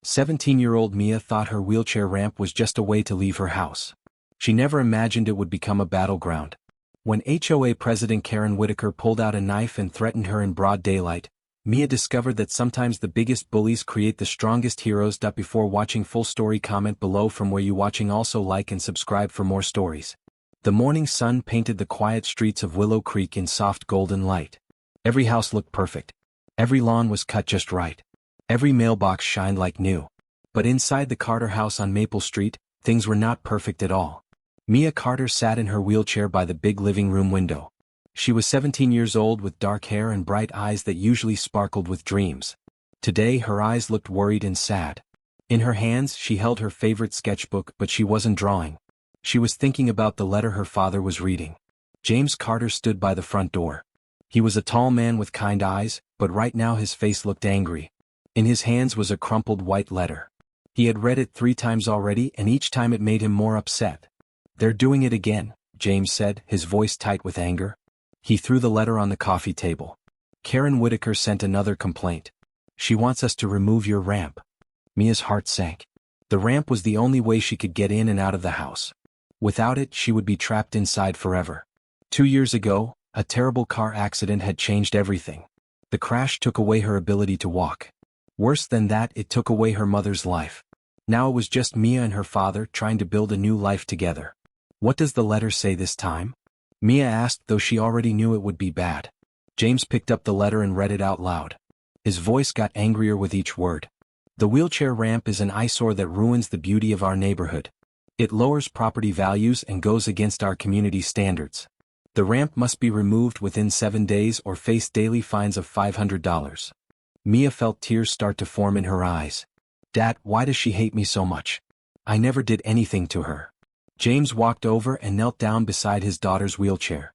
17-year-old Mia thought her wheelchair ramp was just a way to leave her house. She never imagined it would become a battleground. When HOA President Karen Whitaker pulled out a knife and threatened her in broad daylight, Mia discovered that sometimes the biggest bullies create the strongest heroes. Before watching full story, comment below from where you watching. Also like and subscribe for more stories. The morning sun painted the quiet streets of Willow Creek in soft golden light. Every house looked perfect. Every lawn was cut just right. Every mailbox shined like new. But inside the Carter house on Maple Street, things were not perfect at all. Mia Carter sat in her wheelchair by the big living room window. She was 17 years old with dark hair and bright eyes that usually sparkled with dreams. Today her eyes looked worried and sad. In her hands she held her favorite sketchbook, but she wasn't drawing. She was thinking about the letter her father was reading. James Carter stood by the front door. He was a tall man with kind eyes, but right now his face looked angry. In his hands was a crumpled white letter. He had read it 3 times already, and each time it made him more upset. "They're doing it again," James said, his voice tight with anger. He threw the letter on the coffee table. "Karen Whitaker sent another complaint. She wants us to remove your ramp." Mia's heart sank. The ramp was the only way she could get in and out of the house. Without it, she would be trapped inside forever. 2 years ago, a terrible car accident had changed everything. The crash took away her ability to walk. Worse than that, it took away her mother's life. Now it was just Mia and her father trying to build a new life together. "What does the letter say this time?" Mia asked, though she already knew it would be bad. James picked up the letter and read it out loud. His voice got angrier with each word. "The wheelchair ramp is an eyesore that ruins the beauty of our neighborhood. It lowers property values and goes against our community standards. The ramp must be removed within 7 days or face daily fines of $500. Mia felt tears start to form in her eyes. "Dad, why does she hate me so much? I never did anything to her." James walked over and knelt down beside his daughter's wheelchair.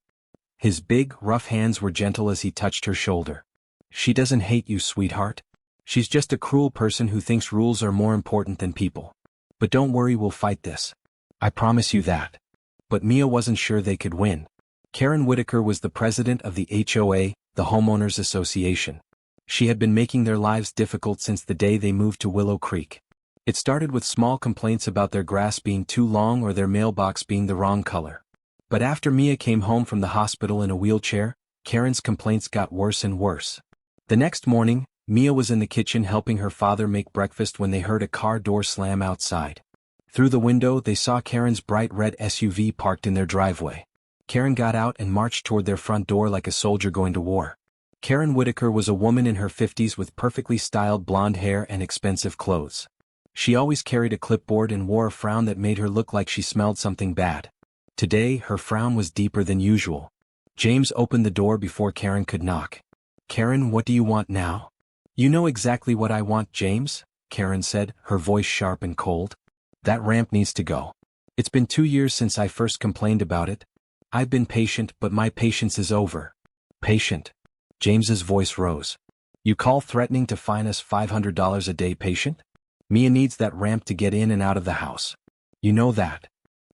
His big, rough hands were gentle as he touched her shoulder. "She doesn't hate you, sweetheart. She's just a cruel person who thinks rules are more important than people. But don't worry, we'll fight this. I promise you that." But Mia wasn't sure they could win. Karen Whitaker was the president of the HOA, the Homeowners Association. She had been making their lives difficult since the day they moved to Willow Creek. It started with small complaints about their grass being too long or their mailbox being the wrong color. But after Mia came home from the hospital in a wheelchair, Karen's complaints got worse and worse. The next morning, Mia was in the kitchen helping her father make breakfast when they heard a car door slam outside. Through the window they saw Karen's bright red SUV parked in their driveway. Karen got out and marched toward their front door like a soldier going to war. Karen Whitaker was a woman in her 50s with perfectly styled blonde hair and expensive clothes. She always carried a clipboard and wore a frown that made her look like she smelled something bad. Today, her frown was deeper than usual. James opened the door before Karen could knock. "Karen, what do you want now?" "You know exactly what I want, James," Karen said, her voice sharp and cold. "That ramp needs to go. It's been 2 years since I first complained about it. I've been patient, but my patience is over." "Patient?" James's voice rose. "You call threatening to fine us $500 a day patient? Mia needs that ramp to get in and out of the house. You know that."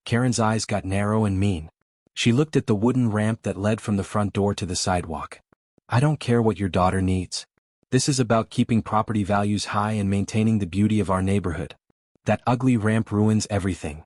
Karen's eyes got narrow and mean. She looked at the wooden ramp that led from the front door to the sidewalk. "I don't care what your daughter needs. This is about keeping property values high and maintaining the beauty of our neighborhood. That ugly ramp ruins everything."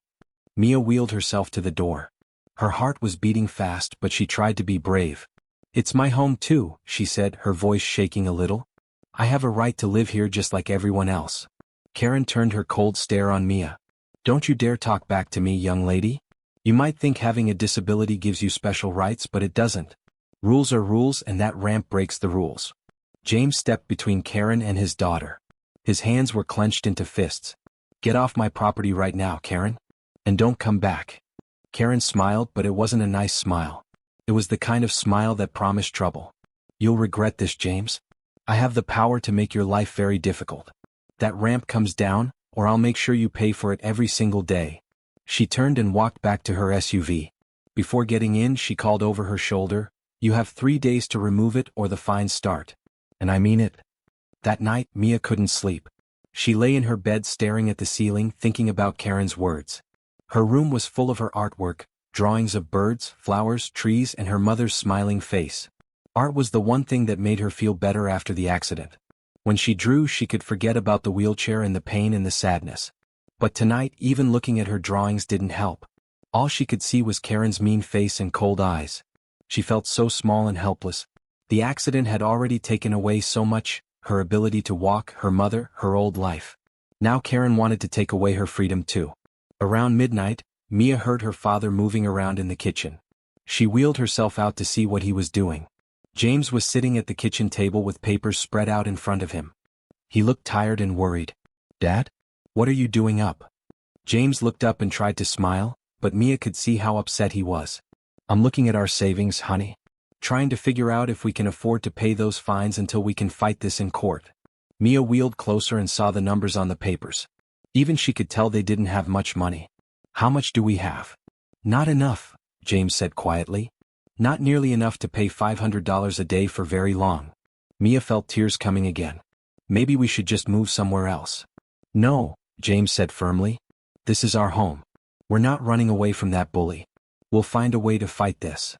Mia wheeled herself to the door. Her heart was beating fast, but she tried to be brave. "It's my home too," she said, her voice shaking a little. "I have a right to live here just like everyone else." Karen turned her cold stare on Mia. "Don't you dare talk back to me, young lady. You might think having a disability gives you special rights, but it doesn't. Rules are rules, and that ramp breaks the rules." James stepped between Karen and his daughter. His hands were clenched into fists. "Get off my property right now, Karen. And don't come back." Karen smiled, but it wasn't a nice smile. It was the kind of smile that promised trouble. "You'll regret this, James. I have the power to make your life very difficult. That ramp comes down, or I'll make sure you pay for it every single day." She turned and walked back to her SUV. Before getting in, she called over her shoulder, "You have 3 days to remove it or the fines start. And I mean it." That night, Mia couldn't sleep. She lay in her bed staring at the ceiling, thinking about Karen's words. Her room was full of her artwork, drawings of birds, flowers, trees, and her mother's smiling face. Art was the one thing that made her feel better after the accident. When she drew, she could forget about the wheelchair and the pain and the sadness. But tonight, even looking at her drawings didn't help. All she could see was Karen's mean face and cold eyes. She felt so small and helpless. The accident had already taken away so much, her ability to walk, her mother, her old life. Now Karen wanted to take away her freedom too. Around midnight, Mia heard her father moving around in the kitchen. She wheeled herself out to see what he was doing. James was sitting at the kitchen table with papers spread out in front of him. He looked tired and worried. "Dad? What are you doing up?" James looked up and tried to smile, but Mia could see how upset he was. "I'm looking at our savings, honey. Trying to figure out if we can afford to pay those fines until we can fight this in court." Mia wheeled closer and saw the numbers on the papers. Even she could tell they didn't have much money. "How much do we have?" "Not enough," James said quietly. "Not nearly enough to pay $500 a day for very long." Mia felt tears coming again. "Maybe we should just move somewhere else." "No," James said firmly. "This is our home. We're not running away from that bully. We'll find a way to fight this."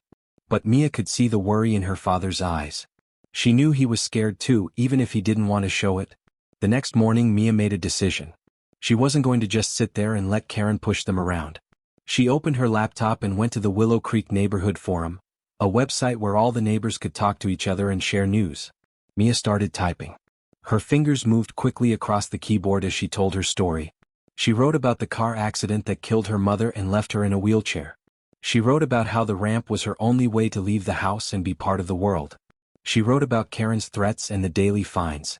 But Mia could see the worry in her father's eyes. She knew he was scared too, even if he didn't want to show it. The next morning, Mia made a decision. She wasn't going to just sit there and let Karen push them around. She opened her laptop and went to the Willow Creek Neighborhood Forum, a website where all the neighbors could talk to each other and share news. Mia started typing. Her fingers moved quickly across the keyboard as she told her story. She wrote about the car accident that killed her mother and left her in a wheelchair. She wrote about how the ramp was her only way to leave the house and be part of the world. She wrote about Karen's threats and the daily fines.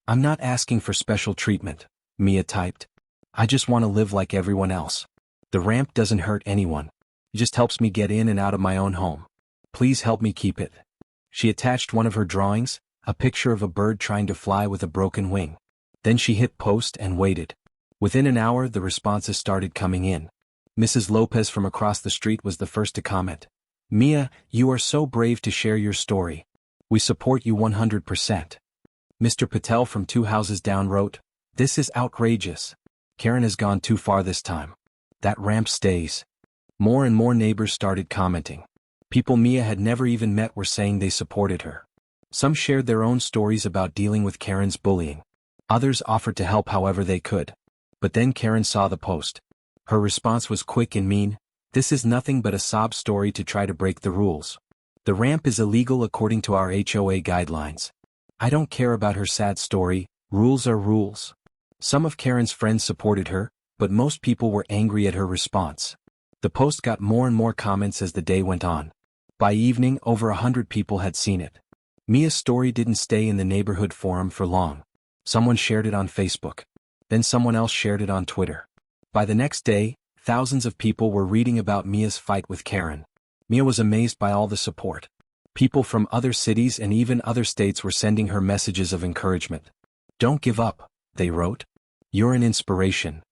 "I'm not asking for special treatment," Mia typed. "I just want to live like everyone else. The ramp doesn't hurt anyone. It just helps me get in and out of my own home. Please help me keep it." She attached one of her drawings, a picture of a bird trying to fly with a broken wing. Then she hit post and waited. Within an hour, the responses started coming in. Mrs. Lopez from across the street was the first to comment. "Mia, you are so brave to share your story. We support you 100%. Mr. Patel from 2 houses down wrote, "This is outrageous. Karen has gone too far this time. That ramp stays." More and more neighbors started commenting. People Mia had never even met were saying they supported her. Some shared their own stories about dealing with Karen's bullying. Others offered to help however they could. But then Karen saw the post. Her response was quick and mean. "This is nothing but a sob story to try to break the rules. The ramp is illegal according to our HOA guidelines. I don't care about her sad story, rules are rules." Some of Karen's friends supported her, but most people were angry at her response. The post got more and more comments as the day went on. By evening, over 100 people had seen it. Mia's story didn't stay in the neighborhood forum for long. Someone shared it on Facebook. Then someone else shared it on Twitter. By the next day, thousands of people were reading about Mia's fight with Karen. Mia was amazed by all the support. People from other cities and even other states were sending her messages of encouragement. "Don't give up," they wrote. "You're an inspiration.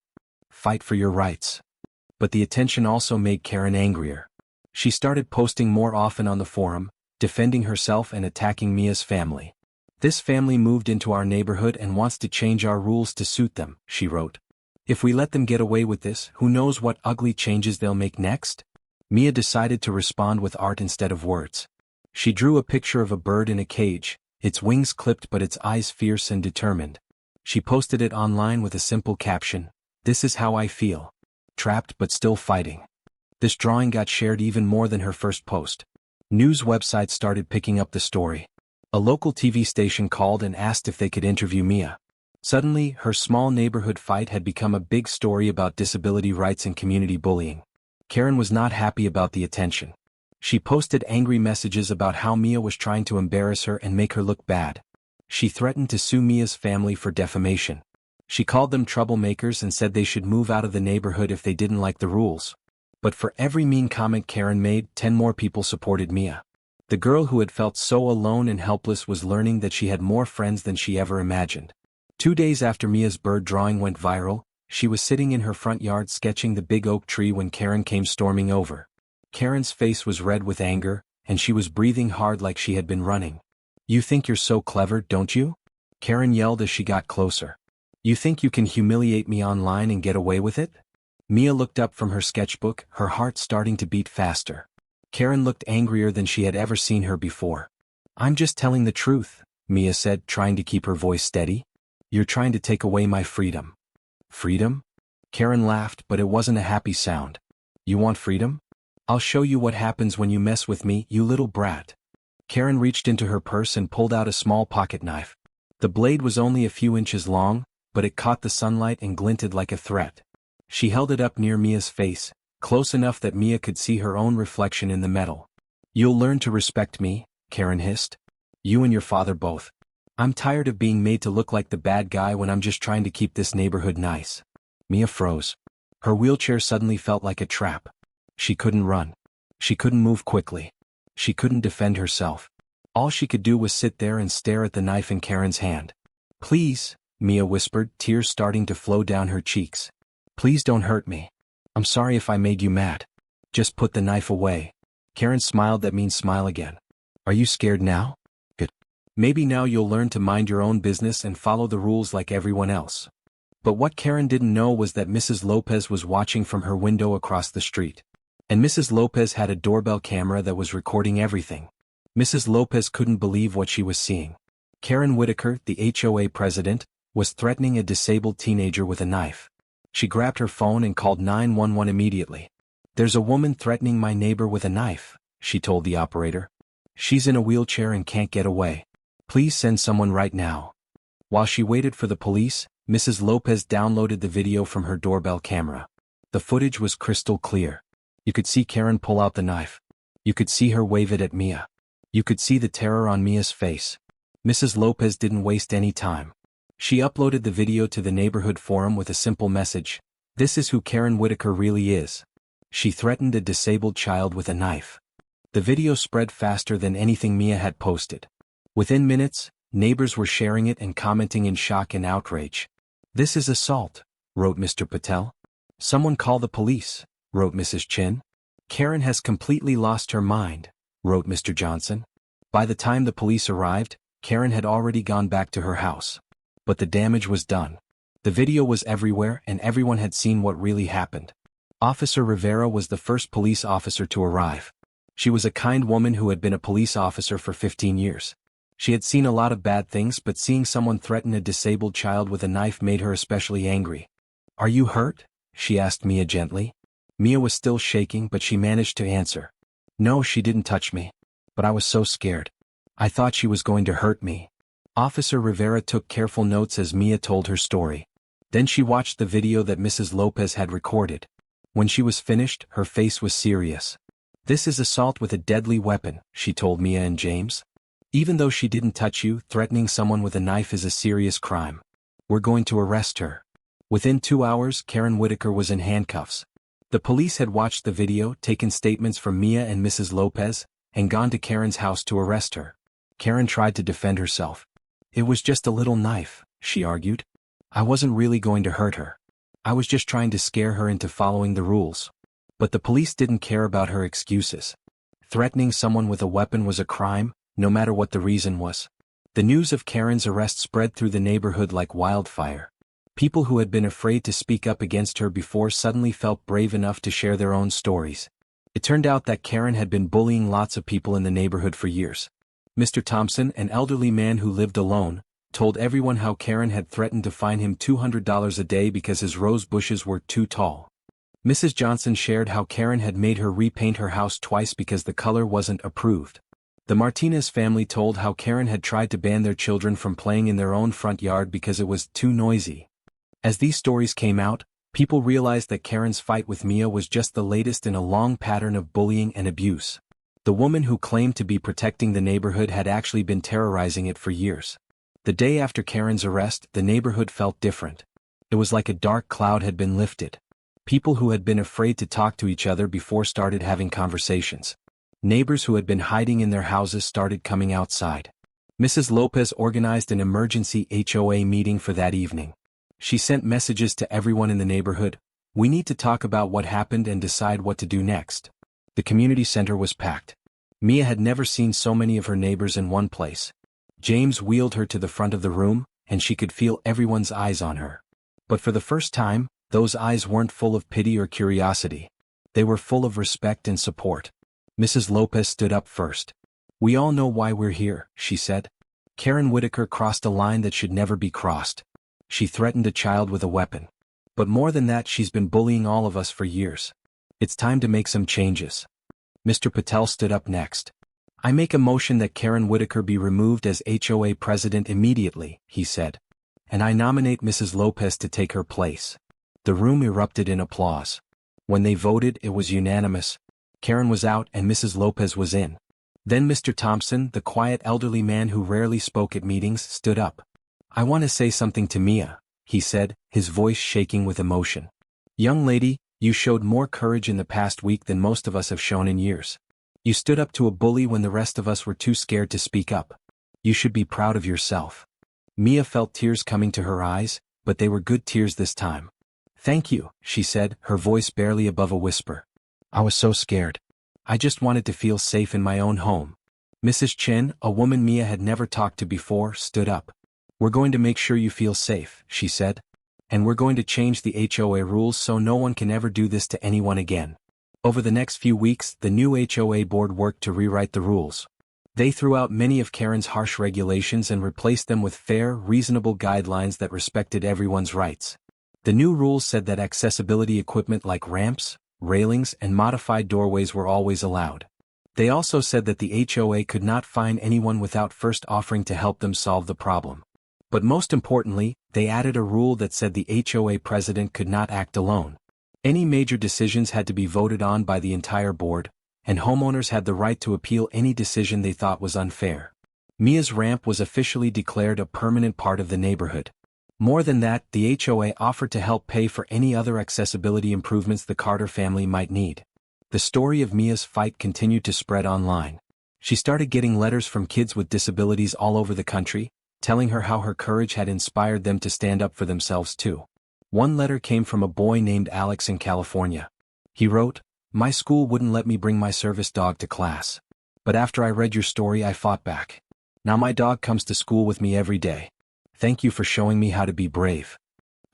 Fight for your rights." But the attention also made Karen angrier. She started posting more often on the forum, defending herself and attacking Mia's family. "This family moved into our neighborhood and wants to change our rules to suit them," she wrote. "If we let them get away with this, who knows what ugly changes they'll make next?" Mia decided to respond with art instead of words. She drew a picture of a bird in a cage, its wings clipped but its eyes fierce and determined. She posted it online with a simple caption, "This is how I feel. Trapped but still fighting." This drawing got shared even more than her first post. News websites started picking up the story. A local TV station called and asked if they could interview Mia. Suddenly, her small neighborhood fight had become a big story about disability rights and community bullying. Karen was not happy about the attention. She posted angry messages about how Mia was trying to embarrass her and make her look bad. She threatened to sue Mia's family for defamation. She called them troublemakers and said they should move out of the neighborhood if they didn't like the rules. But for every mean comment Karen made, 10 more people supported Mia. The girl who had felt so alone and helpless was learning that she had more friends than she ever imagined. 2 days after Mia's bird drawing went viral, she was sitting in her front yard sketching the big oak tree when Karen came storming over. Karen's face was red with anger, and she was breathing hard like she had been running. "You think you're so clever, don't you?" Karen yelled as she got closer. "You think you can humiliate me online and get away with it?" Mia looked up from her sketchbook, her heart starting to beat faster. Karen looked angrier than she had ever seen her before. "I'm just telling the truth," Mia said, trying to keep her voice steady. You're trying to take away my freedom. Freedom? Karen laughed, but it wasn't a happy sound. You want freedom? I'll show you what happens when you mess with me, you little brat. Karen reached into her purse and pulled out a small pocket knife. The blade was only a few inches long, but it caught the sunlight and glinted like a threat. She held it up near Mia's face, close enough that Mia could see her own reflection in the metal. You'll learn to respect me, Karen hissed. You and your father both. I'm tired of being made to look like the bad guy when I'm just trying to keep this neighborhood nice. Mia froze. Her wheelchair suddenly felt like a trap. She couldn't run. She couldn't move quickly. She couldn't defend herself. All she could do was sit there and stare at the knife in Karen's hand. Please, Mia whispered, tears starting to flow down her cheeks. Please don't hurt me. I'm sorry if I made you mad. Just put the knife away. Karen smiled that mean smile again. Are you scared now? Good. Maybe now you'll learn to mind your own business and follow the rules like everyone else. But what Karen didn't know was that Mrs. Lopez was watching from her window across the street. And Mrs. Lopez had a doorbell camera that was recording everything. Mrs. Lopez couldn't believe what she was seeing. Karen Whitaker, the HOA president, was threatening a disabled teenager with a knife. She grabbed her phone and called 911 immediately. There's a woman threatening my neighbor with a knife, she told the operator. She's in a wheelchair and can't get away. Please send someone right now. While she waited for the police, Mrs. Lopez downloaded the video from her doorbell camera. The footage was crystal clear. You could see Karen pull out the knife. You could see her wave it at Mia. You could see the terror on Mia's face. Mrs. Lopez didn't waste any time. She uploaded the video to the neighborhood forum with a simple message. This is who Karen Whitaker really is. She threatened a disabled child with a knife. The video spread faster than anything Mia had posted. Within minutes, neighbors were sharing it and commenting in shock and outrage. This is assault, wrote Mr. Patel. Someone call the police, wrote Mrs. Chin. Karen has completely lost her mind, wrote Mr. Johnson. By the time the police arrived, Karen had already gone back to her house. But the damage was done. The video was everywhere and everyone had seen what really happened. Officer Rivera was the first police officer to arrive. She was a kind woman who had been a police officer for 15 years. She had seen a lot of bad things, but seeing someone threaten a disabled child with a knife made her especially angry. Are you hurt? She asked Mia gently. Mia was still shaking, but she managed to answer. No, she didn't touch me. But I was so scared. I thought she was going to hurt me. Officer Rivera took careful notes as Mia told her story. Then she watched the video that Mrs. Lopez had recorded. When she was finished, her face was serious. This is assault with a deadly weapon, she told Mia and James. Even though she didn't touch you, threatening someone with a knife is a serious crime. We're going to arrest her. Within 2 hours, Karen Whitaker was in handcuffs. The police had watched the video, taken statements from Mia and Mrs. Lopez, and gone to Karen's house to arrest her. Karen tried to defend herself. It was just a little knife, she argued. I wasn't really going to hurt her. I was just trying to scare her into following the rules. But the police didn't care about her excuses. Threatening someone with a weapon was a crime, no matter what the reason was. The news of Karen's arrest spread through the neighborhood like wildfire. People who had been afraid to speak up against her before suddenly felt brave enough to share their own stories. It turned out that Karen had been bullying lots of people in the neighborhood for years. Mr. Thompson, an elderly man who lived alone, told everyone how Karen had threatened to fine him $200 a day because his rose bushes were too tall. Mrs. Johnson shared how Karen had made her repaint her house twice because the color wasn't approved. The Martinez family told how Karen had tried to ban their children from playing in their own front yard because it was too noisy. As these stories came out, people realized that Karen's fight with Mia was just the latest in a long pattern of bullying and abuse. The woman who claimed to be protecting the neighborhood had actually been terrorizing it for years. The day after Karen's arrest, the neighborhood felt different. It was like a dark cloud had been lifted. People who had been afraid to talk to each other before started having conversations. Neighbors who had been hiding in their houses started coming outside. Mrs. Lopez organized an emergency HOA meeting for that evening. She sent messages to everyone in the neighborhood. We need to talk about what happened and decide what to do next. The community center was packed. Mia had never seen so many of her neighbors in one place. James wheeled her to the front of the room, and she could feel everyone's eyes on her. But for the first time, those eyes weren't full of pity or curiosity. They were full of respect and support. Mrs. Lopez stood up first. We all know why we're here, she said. Karen Whitaker crossed a line that should never be crossed. She threatened a child with a weapon. But more than that, she's been bullying all of us for years. It's time to make some changes. Mr. Patel stood up next. I make a motion that Karen Whitaker be removed as HOA president immediately, he said. And I nominate Mrs. Lopez to take her place. The room erupted in applause. When they voted, it was unanimous. Karen was out and Mrs. Lopez was in. Then Mr. Thompson, the quiet elderly man who rarely spoke at meetings, stood up. I want to say something to Mia, he said, his voice shaking with emotion. Young lady, you showed more courage in the past week than most of us have shown in years. You stood up to a bully when the rest of us were too scared to speak up. You should be proud of yourself. Mia felt tears coming to her eyes, but they were good tears this time. Thank you, she said, her voice barely above a whisper. I was so scared. I just wanted to feel safe in my own home. Mrs. Chen, a woman Mia had never talked to before, stood up. We're going to make sure you feel safe, she said. And we're going to change the HOA rules so no one can ever do this to anyone again. Over the next few weeks, the new HOA board worked to rewrite the rules. They threw out many of Karen's harsh regulations and replaced them with fair, reasonable guidelines that respected everyone's rights. The new rules said that accessibility equipment like ramps, railings, and modified doorways were always allowed. They also said that the HOA could not fine anyone without first offering to help them solve the problem. But most importantly, they added a rule that said the HOA president could not act alone. Any major decisions had to be voted on by the entire board, and homeowners had the right to appeal any decision they thought was unfair. Mia's ramp was officially declared a permanent part of the neighborhood. More than that, the HOA offered to help pay for any other accessibility improvements the Carter family might need. The story of Mia's fight continued to spread online. She started getting letters from kids with disabilities all over the country, telling her how her courage had inspired them to stand up for themselves too. One letter came from a boy named Alex in California. He wrote, "My school wouldn't let me bring my service dog to class. But after I read your story, I fought back. Now my dog comes to school with me every day. Thank you for showing me how to be brave."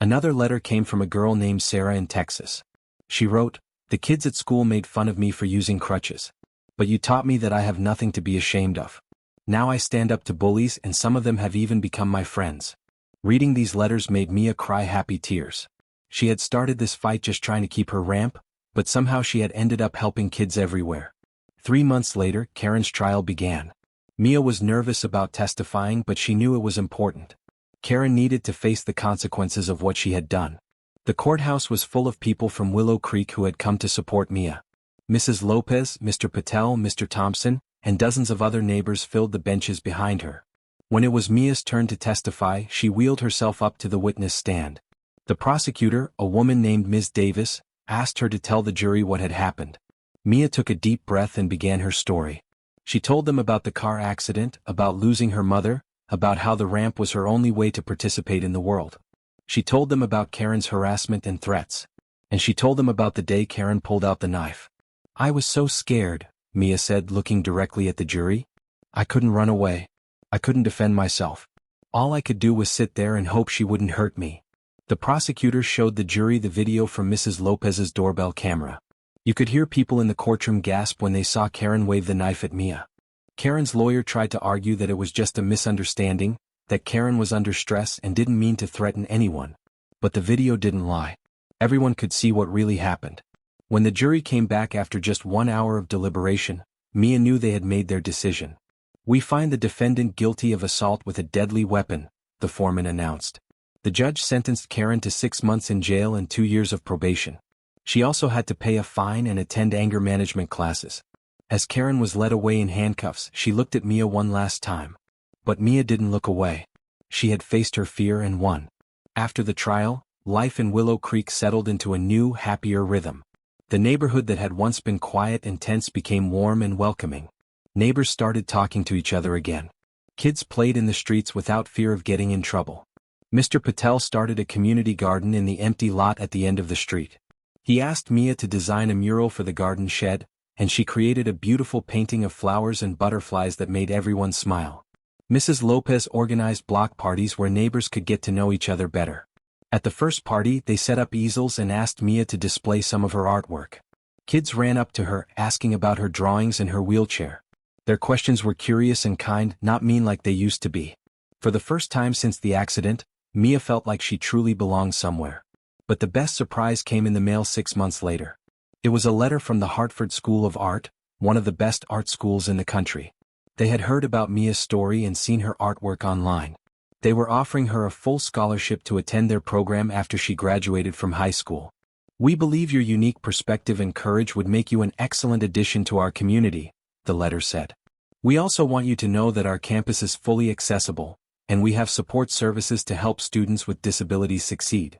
Another letter came from a girl named Sarah in Texas. She wrote, "The kids at school made fun of me for using crutches. But you taught me that I have nothing to be ashamed of. Now I stand up to bullies and some of them have even become my friends." Reading these letters made Mia cry happy tears. She had started this fight just trying to keep her ramp, but somehow she had ended up helping kids everywhere. 3 months later, Karen's trial began. Mia was nervous about testifying, but she knew it was important. Karen needed to face the consequences of what she had done. The courthouse was full of people from Willow Creek who had come to support Mia. Mrs. Lopez, Mr. Patel, Mr. Thompson, and dozens of other neighbors filled the benches behind her. When it was Mia's turn to testify, she wheeled herself up to the witness stand. The prosecutor, a woman named Ms. Davis, asked her to tell the jury what had happened. Mia took a deep breath and began her story. She told them about the car accident, about losing her mother, about how the ramp was her only way to participate in the world. She told them about Karen's harassment and threats. And she told them about the day Karen pulled out the knife. "I was so scared," Mia said, looking directly at the jury. "I couldn't run away. I couldn't defend myself. All I could do was sit there and hope she wouldn't hurt me." The prosecutor showed the jury the video from Mrs. Lopez's doorbell camera. You could hear people in the courtroom gasp when they saw Karen wave the knife at Mia. Karen's lawyer tried to argue that it was just a misunderstanding, that Karen was under stress and didn't mean to threaten anyone. But the video didn't lie. Everyone could see what really happened. When the jury came back after just 1 hour of deliberation, Mia knew they had made their decision. "We find the defendant guilty of assault with a deadly weapon," the foreman announced. The judge sentenced Karen to 6 months in jail and 2 years of probation. She also had to pay a fine and attend anger management classes. As Karen was led away in handcuffs, she looked at Mia one last time. But Mia didn't look away. She had faced her fear and won. After the trial, life in Willow Creek settled into a new, happier rhythm. The neighborhood that had once been quiet and tense became warm and welcoming. Neighbors started talking to each other again. Kids played in the streets without fear of getting in trouble. Mr. Patel started a community garden in the empty lot at the end of the street. He asked Mia to design a mural for the garden shed, and she created a beautiful painting of flowers and butterflies that made everyone smile. Mrs. Lopez organized block parties where neighbors could get to know each other better. At the first party, they set up easels and asked Mia to display some of her artwork. Kids ran up to her, asking about her drawings and her wheelchair. Their questions were curious and kind, not mean like they used to be. For the first time since the accident, Mia felt like she truly belonged somewhere. But the best surprise came in the mail 6 months later. It was a letter from the Hartford School of Art, one of the best art schools in the country. They had heard about Mia's story and seen her artwork online. They were offering her a full scholarship to attend their program after she graduated from high school. "We believe your unique perspective and courage would make you an excellent addition to our community," the letter said. "We also want you to know that our campus is fully accessible, and we have support services to help students with disabilities succeed."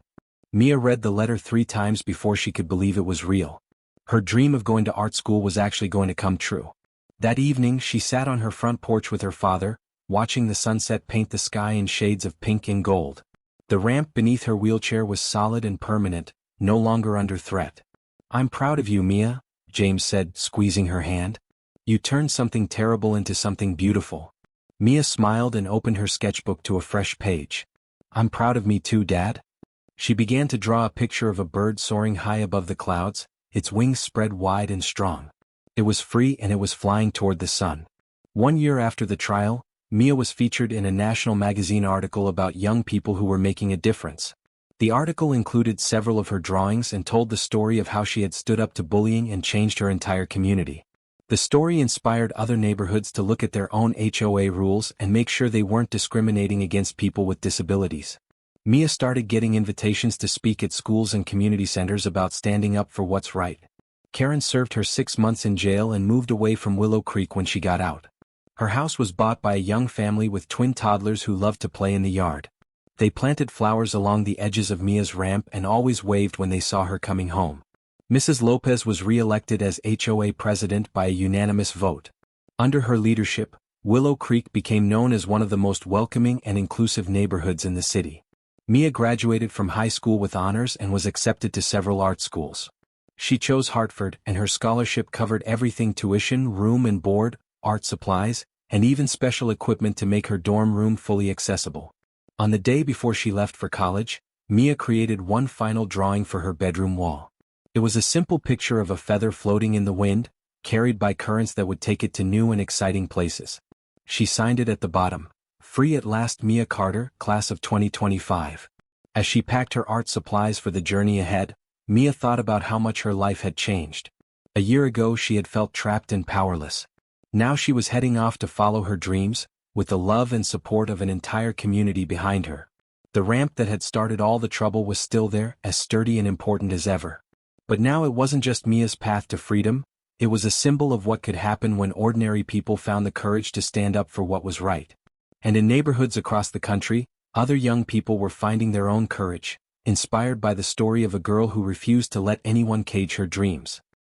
Mia read the letter 3 times before she could believe it was real. Her dream of going to art school was actually going to come true. That evening she sat on her front porch with her father, watching the sunset paint the sky in shades of pink and gold. The ramp beneath her wheelchair was solid and permanent, no longer under threat. "I'm proud of you, Mia," James said, squeezing her hand. "You turned something terrible into something beautiful." Mia smiled and opened her sketchbook to a fresh page. "I'm proud of me too, Dad." She began to draw a picture of a bird soaring high above the clouds, its wings spread wide and strong. It was free and it was flying toward the sun. 1 year after the trial, Mia was featured in a national magazine article about young people who were making a difference. The article included several of her drawings and told the story of how she had stood up to bullying and changed her entire community. The story inspired other neighborhoods to look at their own HOA rules and make sure they weren't discriminating against people with disabilities. Mia started getting invitations to speak at schools and community centers about standing up for what's right. Karen served her 6 months in jail and moved away from Willow Creek when she got out. Her house was bought by a young family with twin toddlers who loved to play in the yard. They planted flowers along the edges of Mia's ramp and always waved when they saw her coming home. Mrs. Lopez was re-elected as HOA president by a unanimous vote. Under her leadership, Willow Creek became known as one of the most welcoming and inclusive neighborhoods in the city. Mia graduated from high school with honors and was accepted to several art schools. She chose Hartford, and her scholarship covered everything: tuition, room and board, art supplies, and even special equipment to make her dorm room fully accessible. On the day before she left for college, Mia created one final drawing for her bedroom wall. It was a simple picture of a feather floating in the wind, carried by currents that would take it to new and exciting places. She signed it at the bottom, "Free at last, Mia Carter, class of 2025. As she packed her art supplies for the journey ahead, Mia thought about how much her life had changed. A year ago she had felt trapped and powerless. Now she was heading off to follow her dreams, with the love and support of an entire community behind her. The ramp that had started all the trouble was still there, as sturdy and important as ever. But now it wasn't just Mia's path to freedom, it was a symbol of what could happen when ordinary people found the courage to stand up for what was right. And in neighborhoods across the country, other young people were finding their own courage, inspired by the story of a girl who refused to let anyone cage her dreams.